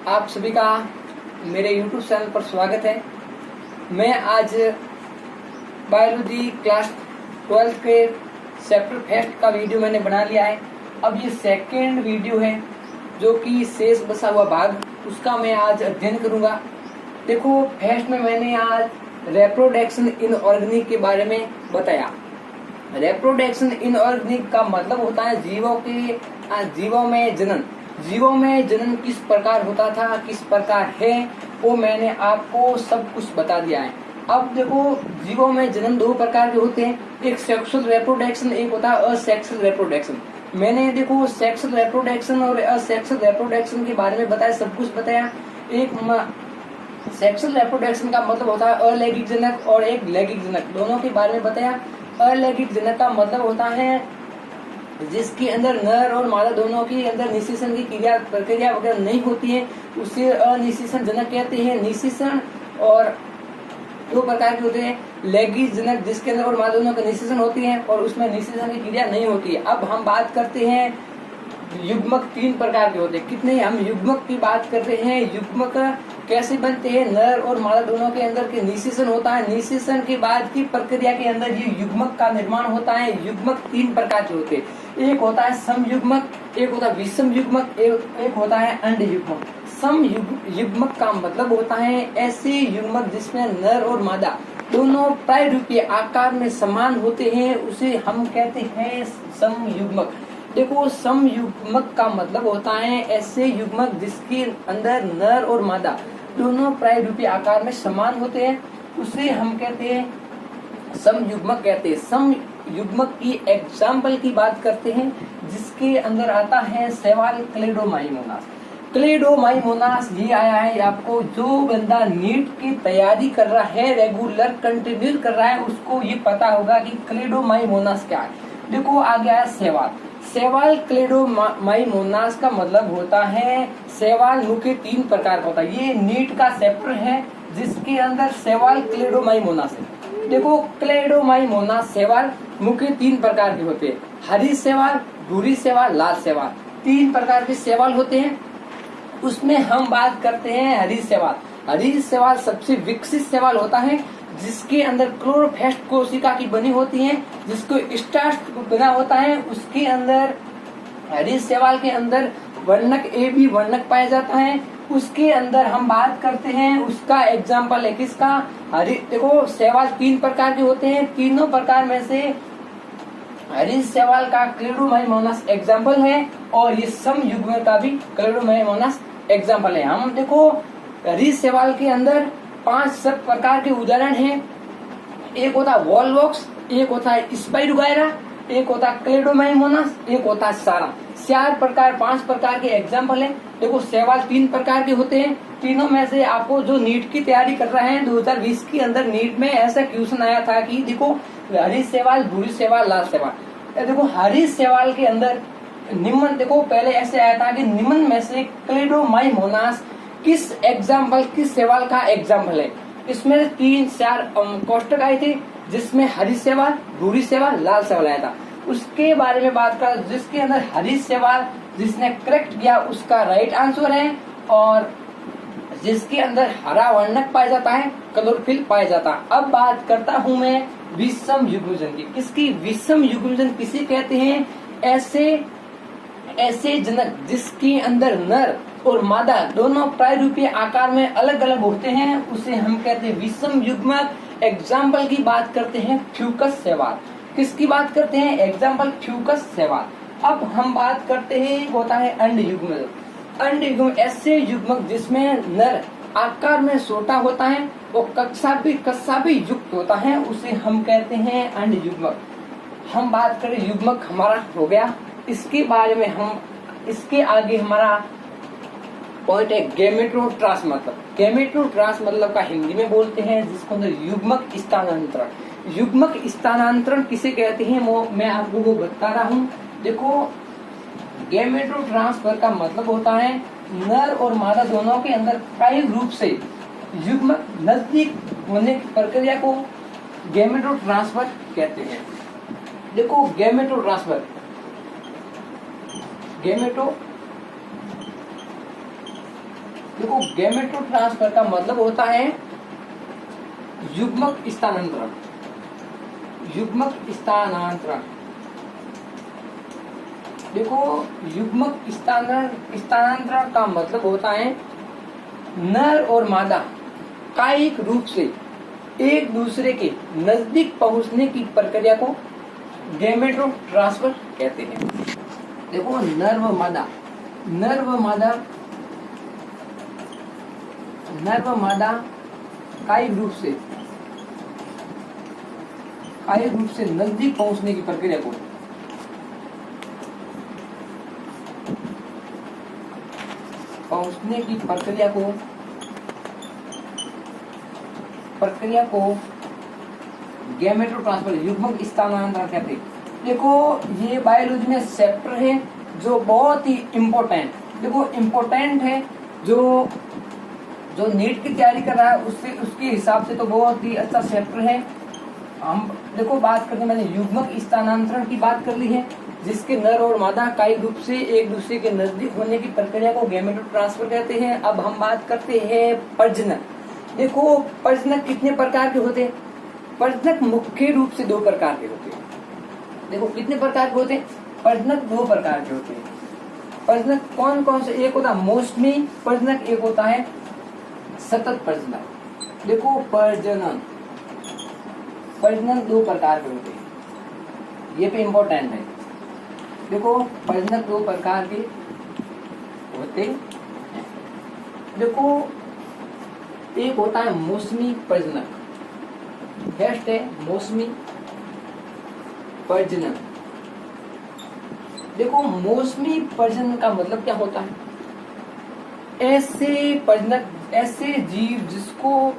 आप सभी का मेरे YouTube चैनल पर स्वागत है। मैं आज बायोलॉजी क्लास 12 के चैप्टर फर्स्ट का वीडियो मैंने बना लिया है। अब ये सेकंड वीडियो है जो कि शेष बचा हुआ भाग उसका मैं आज अध्ययन करूंगा। देखो, फर्स्ट में मैंने आज रिप्रोडक्शन इनऑर्गेनिक के बारे में बताया। रिप्रोडक्शन इनऑर्गेनिक का मतलब होता है जीवों में जनन किस प्रकार होता था, किस प्रकार है, वो मैंने आपको सब कुछ बता दिया है। अब देखो, जीवों में जनन दो प्रकार के होते हैं, एक सेक्सुअल रिप्रोडक्शन, एक होता है असेक्सुअल रिप्रोडक्शन। मैंने देखो सेक्सुअल रिप्रोडक्शन और असेक्सुअल रिप्रोडक्शन के बारे में बताया, सब कुछ बताया। एक सेक्सुअल रिप्रोडक्शन का मतलब होता है अलैंगिक जनक और एक लैंगिक जनक, दोनों के बारे में बताया। अलैंगिक जनक का मतलब होता है जिसके अंदर नर और मादा दोनों के अंदर निषेचन की प्रक्रिया वगैरह नहीं होती है, उसे अनिषेचन जनक कहते हैं। निषेचन और दो प्रकार के होते हैं, लैंगिक जनक जिसके अंदर और मादा दोनों का निषेचन होती है और उसमें निषेचन की क्रिया नहीं होती है। अब हम बात करते हैं युग्मक, तीन प्रकार के होते हैं। कितने हम युग्मक की बात करते हैं। युग्मक कैसे बनते हैं, नर और मादा दोनों के अंदर के निषेचन होता है, निषेचन के बाद की प्रक्रिया के अंदर ये युग्मक का निर्माण होता है। युग्मक तीन प्रकार के होते हैं, एक होता है समयुग्मक, एक होता है विषम युग्मक, एक होता है अंड युग्मक। सम युग्मक का मतलब होता है ऐसे युग्मक जिसमें नर और मादा दोनों प्रायरूपीय आकार में समान होते हैं, उसे हम कहते हैं समयुग्मक। देखो, समयुग्मक का मतलब होता है ऐसे युग्मक जिसके अंदर नर और मादा दोनों प्रायरूपीय आकार में समान होते हैं, उसे हम कहते हैं समयुग्मक कहते हैं। समयुग्मक की एग्जाम्पल की बात करते हैं जिसके अंदर आता है शैवाल क्लेडोमाइमोनास। क्लेडोमाइमोनास ये आया है आपको, जो बंदा नीट की तैयारी कर रहा है, रेगुलर कंटिन्यू कर रहा है, उसको ये पता होगा कि क्लेडोमाइमोनास क्या है। देखो, आ गया है शैवाल। शैवाल क्लेडोमाइमोनास का मतलब होता है शैवाल मुख्य तीन प्रकार का होता है। ये नीट का चैप्टर है जिसके अंदर शैवाल क्लेडोमाइमोनास है। देखो, क्लेडोमाइमोनास शैवाल मुख्य तीन प्रकार के होते हैं, हरी शैवाल, भूरी शैवाल, लाल शैवाल, तीन प्रकार के शैवाल होते हैं। उसमें हम बात करते हैं हरी शैवाल। हरी शैवाल सबसे विकसित शैवाल होता है जिसके अंदर क्लोरोप्लास्ट कोशिका की बनी होती है, जिसको स्टार्च बना होता है। उसके अंदर हरी शैवाल के अंदर वर्णक AB वर्णक पाया जाता है। उसके अंदर हम बात करते हैं, उसका एग्जाम्पल है किसका, हरी। देखो, शैवाल तीन प्रकार के होते हैं, तीनों प्रकार में से हरी शैवाल का क्लेडोमाइमोनास एग्जाम्पल है और ये समयुग्मक का भी क्लेडोमाइमोनास एग्जाम्पल है। हम देखो, हरी शैवाल के अंदर 5 सब प्रकार के उदाहरण हैं। एक होता है वॉलवॉक्स, एक होता है स्पाइरोगायरा, एक होता है क्लेडोमाइमोनास, एक होता है सारा। 5 प्रकार के एग्जाम्पल हैं। देखो, शैवाल तीन प्रकार के होते हैं, तीनों में से आपको जो नीट की तैयारी कर रहे हैं 2020 के अंदर नीट में ऐसा क्वेश्चन आया था कि देखो हरी शैवाल, भूरी शैवाल, लाल शैवाल। देखो, हरी शैवाल के अंदर निम्न, देखो पहले ऐसे आया था कि निम्न में से क्लेडोमाइमोनास किस शैवाल का एग्जाम्पल है। इसमें 3-4 कोष्टक आए थे जिसमें हरी शैवाल, भूरी शैवाल, लाल शैवाल आया था। उसके बारे में बात कर, जिसके अंदर हरी शैवाल जिसने करेक्ट किया उसका राइट आंसर है, और जिसके अंदर हरा वर्णक पाया जाता है, क्लोरोफिल पाया जाता है। अब बात करता हूँ मैं विषम युग्मजन की। किसकी? विषम युग्मजन किसे कहते हैं? ऐसे जनक जिसके अंदर नर और मादा दोनों प्रायरूपीय आकार में अलग अलग होते हैं, उसे हम कहते हैं विषम युग्मक। एग्जाम्पल की बात करते हैं फ्यूकस शैवाल। किसकी बात करते हैं? एग्जाम्पल फ्यूकस शैवाल। अब हम बात करते हैं, होता है अंड युग्मक। अंड युग्मक ऐसे युग्मक जिसमें नर आकार में छोटा होता है और कक्षा भी युक्त होता है, उसे हम कहते हैं अंड युग्मक। हम बात करें युग्मक हमारा हो गया, इसके बारे में हम इसके आगे हमारा पॉइंट है गैमेटोट्रांसफर। गैमेटोट्रांसफर का हिंदी में बोलते हैं जिसको अंदर युग्मक स्थानांतरण। युग्मक स्थानांतरण किसे कहते हैं वो मैं आपको वो बता रहा हूँ। देखो, गैमेटोट्रांसफर का मतलब होता है नर और मादा दोनों के अंदर प्रायिक रूप से युग्मक नजदीक होने की प्रक्रिया को गैमेटोट्रांसफर कहते हैं। देखो, गैमेटोट्रांसफर देखो गैमेटो ट्रांसफर का मतलब होता है युग्मक स्थानांतरण। युग्मक स्थानांतरण, देखो युग्मक स्थानांतरण का मतलब होता है नर और मादा कायिक रूप से एक दूसरे के नजदीक पहुंचने की प्रक्रिया को गैमेटो ट्रांसफर कहते हैं। देखो नर व मादा कायिक रूप से नजदीक पहुंचने की प्रक्रिया को गैमेटो ट्रांसफर युग्मक स्थानांतरण कहते हैं। देखो ये बायोलॉजी में चैप्टर है जो बहुत ही इम्पोर्टेंट है, जो नीट की तैयारी कर रहा है उसके हिसाब से तो बहुत ही अच्छा चैप्टर है। हम देखो बात करते, मैंने युग्मक स्थानांतरण की बात कर ली है, जिसके नर और मादा कायिक रूप से एक दूसरे के नजदीक होने की प्रक्रिया को गैमेटो ट्रांसफर कहते हैं। अब हम बात करते हैं प्रजनन। देखो प्रजनक कितने प्रकार के होते हैं? प्रजनक मुख्य रूप से 2 प्रकार के होते हैं। देखो कितने प्रकार के होते हैं? प्रजनक 2 प्रकार के होते हैं। प्रजनक कौन कौन से? एक होता है मौसमी प्रजनक, एक होता है सतत प्रजनक। देखो प्रजनन 2 प्रकार के होते हैं, ये पे इम्पोर्टेंट है। देखो प्रजनक 2 प्रकार के होते हैं। देखो एक होता है मौसमी प्रजनक, फर्स्ट है मौसमी प्रजनन। देखो मौसमी प्रजनन का मतलब क्या होता है? ऐसे जीव जिसको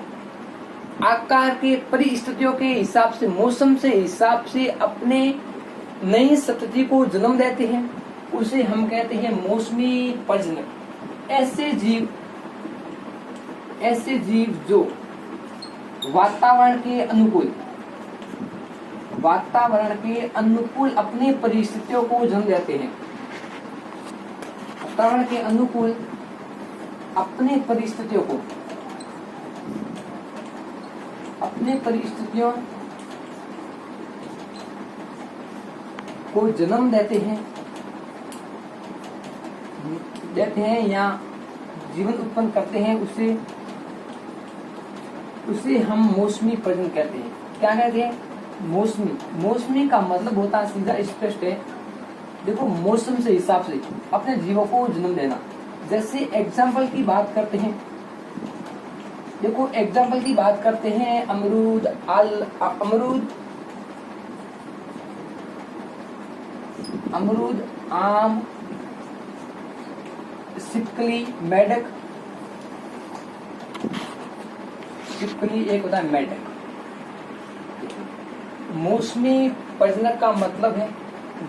आकार के परिस्थितियों के हिसाब से, मौसम से हिसाब से अपने नई संतति को जन्म देते हैं, उसे हम कहते हैं मौसमी प्रजनक। ऐसे जीव जो वातावरण के अनुकूल अपने परिस्थितियों को जन्म देते हैं। वातावरण के अनुकूल अपने परिस्थितियों को जन्म देते हैं या जीवन उत्पन्न करते हैं, उसे हम मौसमी प्रजनन कहते हैं। क्या कहते हैं? मौसमी का मतलब होता है, सीधा स्पष्ट है, देखो मौसम से हिसाब से अपने जीवों को जन्म देना। जैसे एग्जाम्पल की बात करते हैं, देखो एग्जाम्पल की बात करते हैं, अमरूद, आम, सिपकली, मेढक। सिपकली एक होता है मेढक। मौसमी प्रजनक का मतलब है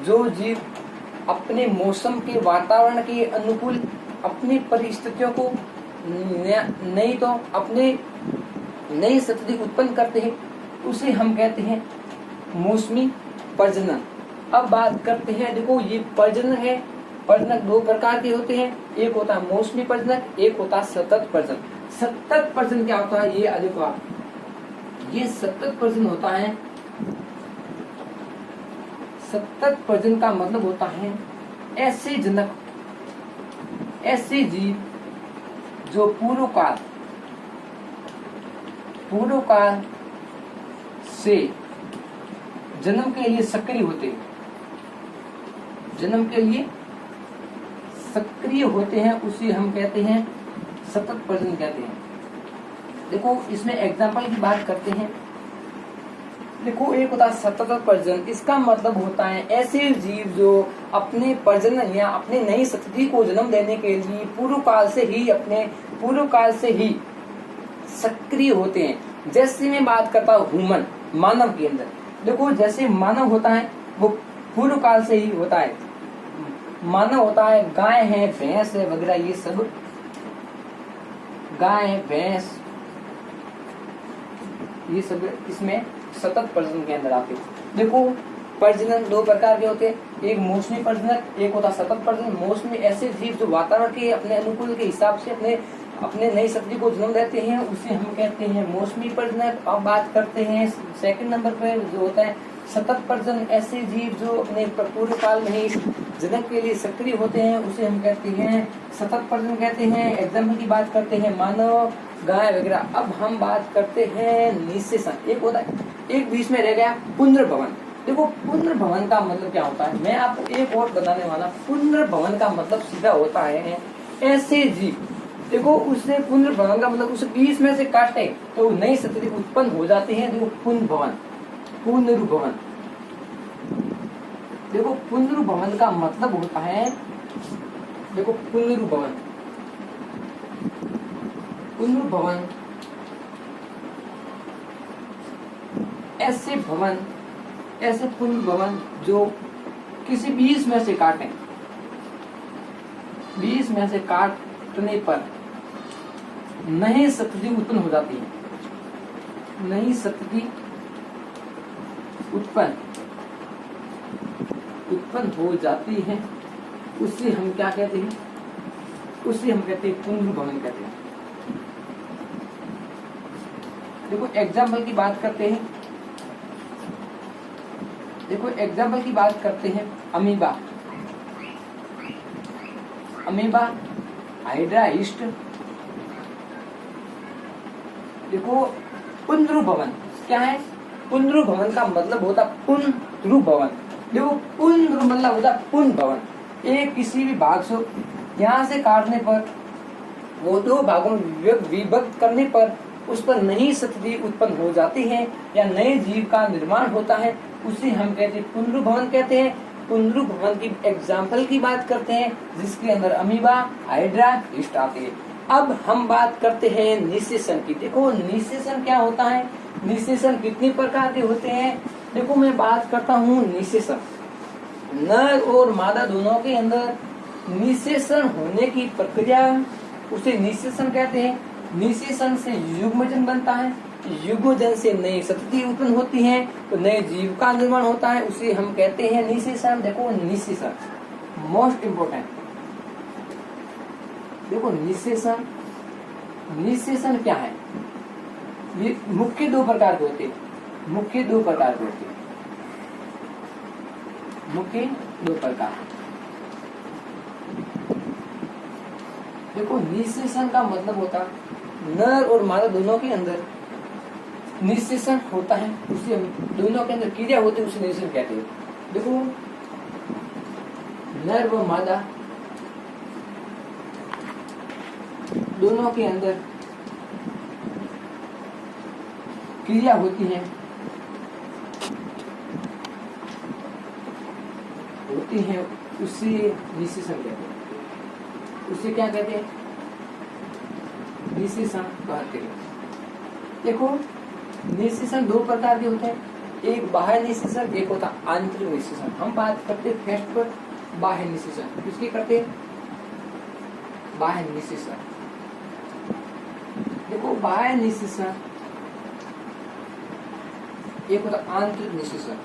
जो जीव अपने मौसम के वातावरण के अनुकूल अपनी परिस्थितियों को नहीं तो अपने नई संतति उत्पन्न करते हैं, उसे हम कहते हैं मौसमी प्रजनन। अब बात करते हैं, देखो ये प्रजनन है, प्रजनक 2 प्रकार के होते हैं, एक होता है मौसमी प्रजनक, एक होता है सतत प्रजनन। सतत प्रजनन क्या होता है? ये देखो आप, ये सतत प्रजनन होता है। सतत प्रजनन का मतलब होता है ऐसे जीव जो पूर्व काल से जन्म के लिए सक्रिय होते हैं, उसे हम कहते हैं सतत प्रजनन कहते हैं। देखो इसमें एग्जाम्पल की बात करते हैं। देखो एक होता है सतत प्रजनन, इसका मतलब होता है ऐसे जीव जो अपने प्रजनन या अपने नई संतति को जन्म देने के लिए पूर्व काल से ही सक्रिय होते हैं। जैसे मैं बात करता हूँ ह्यूमन, मानव के अंदर, देखो जैसे मानव होता है वो पूर्व काल से ही होता है। मानव होता है, गाय है, भैंस है वगैरह, ये सब गाय, भैंस, ये सब इसमें सतत प्रजनन के अंदर आते हैं। देखो प्रजनन 2 प्रकार के होते हैं, एक मौसमी प्रजनक, एक होता सतत प्रजनन। मौसमी ऐसे जीव जो वातावरण के अपने अनुकूल के हिसाब से अपने अपने नई शक्ति को जन्म देते हैं उसे हम कहते हैं मौसमी प्रजनक। अब बात करते हैं सेकंड नंबर पे जो होता है सतत प्रजनन। ऐसे जीव जो अपने पूरे काल में ही जनक के लिए सक्रिय होते हैं उसे हम कहते हैं सतत प्रजनन कहते हैं। एग्जाम्पल की बात करते हैं मानव, गाय वगैरह। अब हम बात करते हैं निषेचन। एक होता है, एक बीच में रह गया पुनर्भवन। देखो पुनर्भवन का मतलब क्या होता है, मैं आपको एक और बताने वाला। पुनर्भवन का मतलब सीधा होता है ऐसे जीव, देखो उससे पुनर्भवन का मतलब उसे बीच में से काटे तो नई शक्ति उत्पन्न हो जाती है। देखो पुनर्भवन, पुनर्भवन। देखो पुनर्भवन का मतलब होता है, देखो पुनर्भवन, पुनर्भवन ऐसे भवन, ऐसे पुनर्भवन जो किसी बीज में से काटें, बीज में से काटने पर नई शक्ति उत्पन्न हो जाती है। नई शक्ति उत्पन्न हो जाती है, उसे हम क्या कहते हैं, उसे हम कहते हैं पुनर्भवन कहते हैं। देखो एग्जाम्पल की बात करते हैं, देखो एग्जाम्पल की बात करते हैं अमीबा, अमीबा, हाइड्रा, ईस्ट। देखो पुनर्भवन क्या है, पुनर्भवन का मतलब होता पुनर्भवन। देखो पुनर् मतलब होता पुनर्भवन, एक किसी भी भाग से यहाँ से काटने पर वो दो भागों में विभक्त करने पर उस पर नई शक्ति उत्पन्न हो जाती है या नए जीव का निर्माण होता है, उसे हम कहते हैं पुनर्भवन कहते हैं। पुनर्भवन की एग्जाम्पल की बात करते हैं जिसके अंदर अमीबा, हाइड्रा, ईस्ट आते हैं। अब हम बात करते हैं निषेचन की। देखो निषेचन क्या होता है, निषेचन कितने प्रकार के होते हैं। देखो मैं बात करता हूँ निषेचन, नर और मादा दोनों के अंदर निषेचन होने की प्रक्रिया, उसे निषेचन कहते हैं। निषेचन से युग्मजन बनता है, युग्मजन से नई शक्ति उत्पन्न होती है तो नए जीव का निर्माण होता है, उसे हम कहते हैं निषेचन। देखो निषेचन मोस्ट इम्पोर्टेंट। देखो निषेचन, निषेचन क्या है, ये मुख्य दो प्रकार के होते हैं, मुख्य दो प्रकार के होते हैं, मुख्य दो प्रकार। देखो निषेचन का मतलब होता नर और मादा दोनों के अंदर निषेचन होता है, उसे दोनों के अंदर क्रिया होती है, उसे निषेचन कहते हैं। देखो नर व मादा दोनों के अंदर क्रिया होती है, उसे निषेचन कहते हैं। उसे क्या कहते हैं, निषेचन कहते हैं। देखो निषेचन दो प्रकार के होते हैं, एक बाह्य निषेचन, एक होता आंतरिक निषेचन। हम बात करते हैं फर्स्ट पर बाह्य निषेचन। किसकी करते हैं, बाह्य निषेचन। देखो बाह्य निषेचन एक होता आंतरिक निषेचन।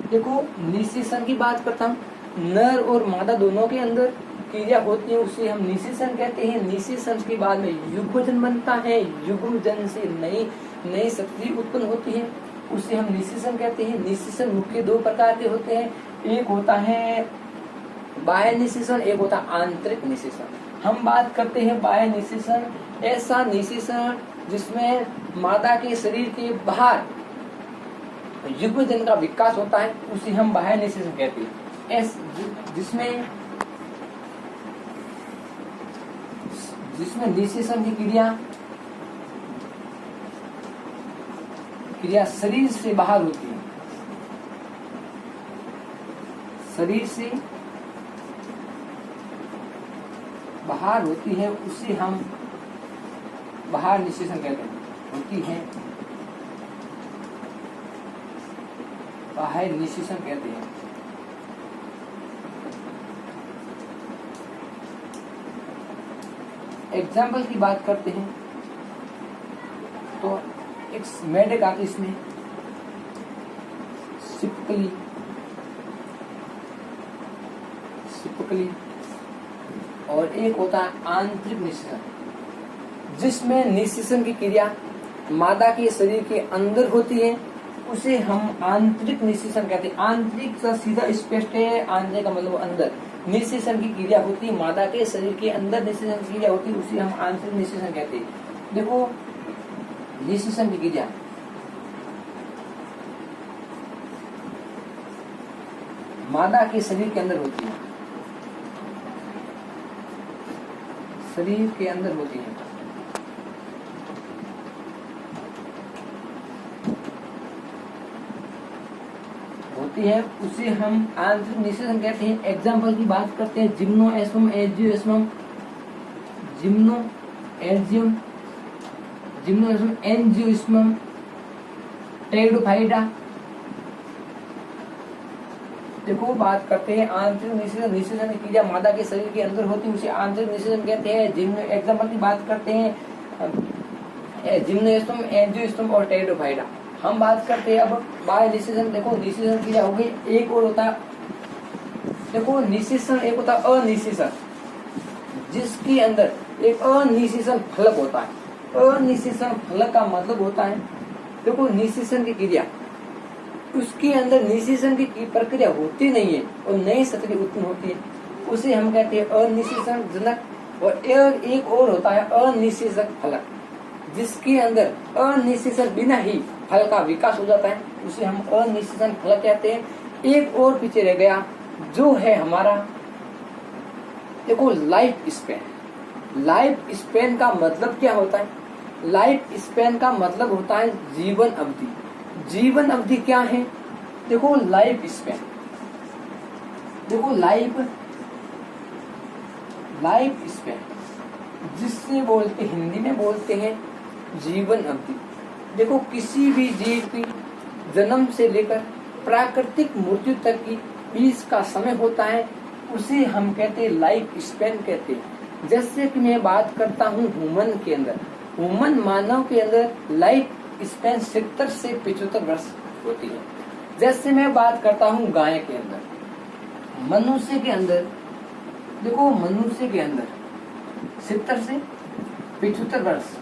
देखो निषेचन की बात करता हूँ, नर और मादा दोनों के अंदर क्रिया होती है, उसे हम निषेचन कहते हैं। निषेचन के बाद में युग्मजन बनता है, युग्मजन से नई शक्ति उत्पन्न होती है, उसे हम निषेचन कहते हैं। निषेचन मुख्य दो प्रकार के होते हैं, एक होता है बाह्य निषेचन, एक होता है आंतरिक निषेचन। हम बात करते हैं बाह्य निषेचन, ऐसा निषेचन जिसमें मादा के शरीर के बाहर युग्मजन का विकास होता है, उसे हम बाह्य निषेचन कहते हैं। जिसमें निषेचन की क्रिया शरीर से बाहर होती है, शरीर से बाहर होती है, उसे हम बाहर निषेचन कहते हैं, होती है बाह्य निषेचन कहते हैं। एग्जाम्पल की बात करते हैं तो एक मेढक आती, इसमें छिपकली, रेसिप्रोकली, और एक होता है आंतरिक निषेचन, जिसमें निषेचन की क्रिया मादा के शरीर के अंदर होती है, उसे हम आंतरिक निषेचन कहते हैं। आंतरिक का सीधा स्पष्ट है, आंतरिक का मतलब अंदर, निषेचन की क्रिया होती है मादा के शरीर के अंदर, निषेचन की क्रिया होती है, उसे हम आंतरिक निषेचन कहते हैं। देखो निषेचन की क्रिया मादा के शरीर के अंदर होती है, शरीर के अंदर होती है। उसे हम आंतरिक निषेचन कहते हैं। एग्जाम्पल की बात करते हैं, जिम्नोएस्पम, एंजियोस्पर्म, जिम्नोएस्पम, एंजियोस्पर्म, टेरिडोफाइटा। देखो बात करते हैं आंतरिक निषेचन, निषेचन की क्रिया मादा के शरीर के अंदर होती है, उसे आंतरिक निषेचन कहते हैं। एग्जाम्पल की बात करते हैं, जिम्नोएस्पर्म, एंजियोस्पर्म और टेरिडोफाइटा। हम बात करते हैं अब बाह्य निषेचन। देखो निषेचन क्रिया हो गई, एक और होता है, देखो निषेचन एक होता है अनिषेचन, जिसके अंदर एक अनिषेचन फलक होता है। अनिषेचन फलक का मतलब होता है, देखो निषेचन की क्रिया, उसके अंदर निषेचन की प्रक्रिया होती नहीं है और नई सतह उत्पन्न होती है, उसे हम कहते हैं अनिषेचन जनक। और एक और होता है अनिषेचक फलक, जिसके अंदर अनिषेचन बिना ही फल का विकास हो जाता है, उसे हम अनिषेचन फलक कहते हैं। एक और पीछे रह गया जो है हमारा, देखो लाइफ स्पेन। लाइफ स्पेन का मतलब क्या होता है? लाइफ स्पेन का मतलब होता है जीवन अवधि। जीवन अवधि क्या है? देखो लाइफ स्पेन, देखो लाइफ स्पेन जिससे बोलते, हिंदी में बोलते हैं जीवन अवधि। देखो किसी भी जीव की जन्म से लेकर प्राकृतिक मृत्यु तक की बीच का समय होता है, उसे हम कहते हैं लाइफ स्पेन कहते हैं। जैसे कि मैं बात करता हूँ ह्यूमन के अंदर, ह्यूमन मानव के अंदर लाइफ स्पेन 70 से 75 वर्ष होती है। जैसे मैं बात करता हूँ गाय के अंदर, मनुष्य के अंदर, देखो मनुष्य के अंदर 70 से 75 वर्ष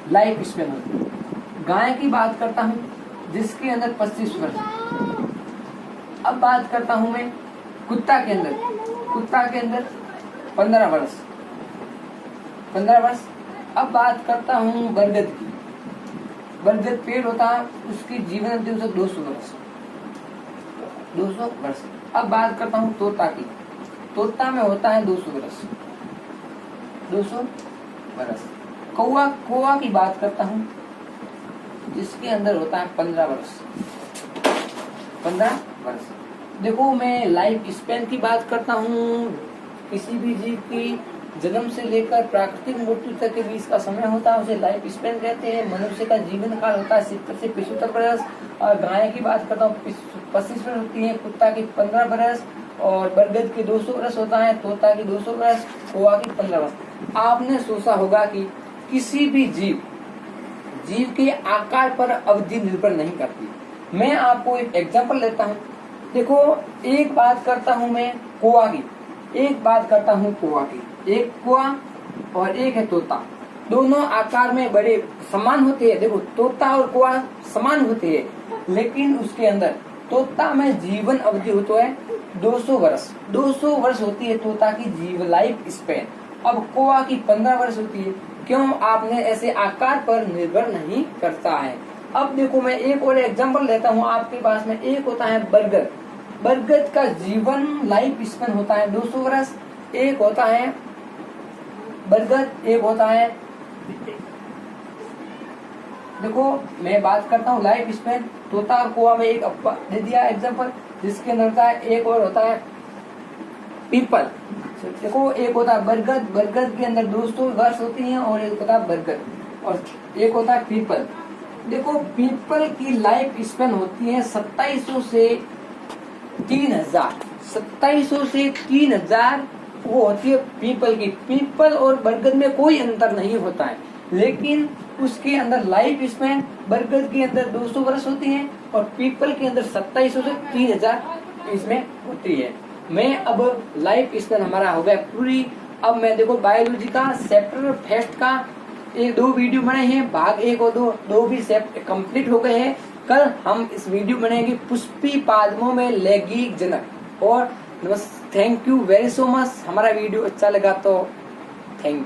लाइफ स्पेन होती है। गाय की बात करता हूँ जिसके अंदर 25 वर्ष। अब बात करता हूँ मैं कुत्ता के अंदर, कुत्ता के अंदर 15 वर्ष। अब बात करता हूँ बरगद की, बरगद पेड़ होता है, उसकी जीवन अवधि 200 वर्ष, 200 वर्ष। अब बात करता हूँ तोता की, तोता में होता है 200 वर्ष, 200 वर्ष। कौवा की बात करता हूँ जिसके अंदर होता है 15 वर्ष, 15 वर्ष। देखो मैं लाइफ स्पेन की बात करता हूँ, किसी भी जीव की जन्म से लेकर प्राकृतिक मृत्यु तक के बीच का समय होता है, उसे लाइफ स्पेन कहते हैं। मनुष्य का जीवन काल होता है 70 से 75 वर्ष। और गाय की बात करता हूँ 25 वर्ष होती है, कुत्ता की 15 वर्ष, और बरगद की 200 वर्ष होता है, तोता की 200 वर्ष, कौवा की 15 वर्ष। आपने सोचा होगा कि किसी भी जीव के आकार पर अवधि निर्भर नहीं करती। मैं आपको एक एग्जांपल लेता हूँ। देखो एक बात करता हूँ मैं कौवा की, एक बात करता हूँ कौवा की, एक कौवा और एक है तोता। दोनों आकार में बड़े समान होते हैं। देखो तोता और कौवा समान होते हैं, लेकिन उसके अंदर तोता में जीवन अवधि होता है 200 वर्ष, 200 वर्ष होती है तोता की जीवन लाइफ स्पेन। अब कौवा की 15 वर्ष होती है। क्यों? आपने ऐसे आकार पर निर्भर नहीं करता है। अब देखो मैं एक और एग्जांपल लेता हूँ आपके पास में। एक होता है बरगद, बरगद का जीवन लाइफ स्पेन होता है 200 वर्ष। एक होता है बरगद, एक होता है, देखो मैं बात करता हूँ लाइफ स्पेन तोता और कौवा में एक दे दिया एग्जांपल, जिसके अंदर होता है, एक और होता है पीपल। देखो एक होता है बरगद, बरगद के अंदर 200 वर्ष होती हैं, और एक होता है बरगद, और एक होता है पीपल। देखो पीपल की लाइफ स्पेन होती है 2700 से 3000, 2700 से 3000 वो होती है पीपल की। पीपल और बरगद में कोई अंतर नहीं होता है, लेकिन उसके अंदर लाइफ स्पेन बरगद के अंदर 200 वर्ष होती है और पीपल के अंदर 2700 से 3000 इसमें होती है। मैं अब लाइफ स्टाइल हमारा हो गया पूरी। अब मैं देखो बायोलॉजी का चैप्टर फर्स्ट का 1-2 वीडियो बने हैं, भाग 1 और 2 भी कंप्लीट हो गए हैं। कल हम इस वीडियो बनाएंगे पुष्पी पादमों में लैंगिक जनक। और thank you very so much. हमारा वीडियो अच्छा लगा तो थैंक यू।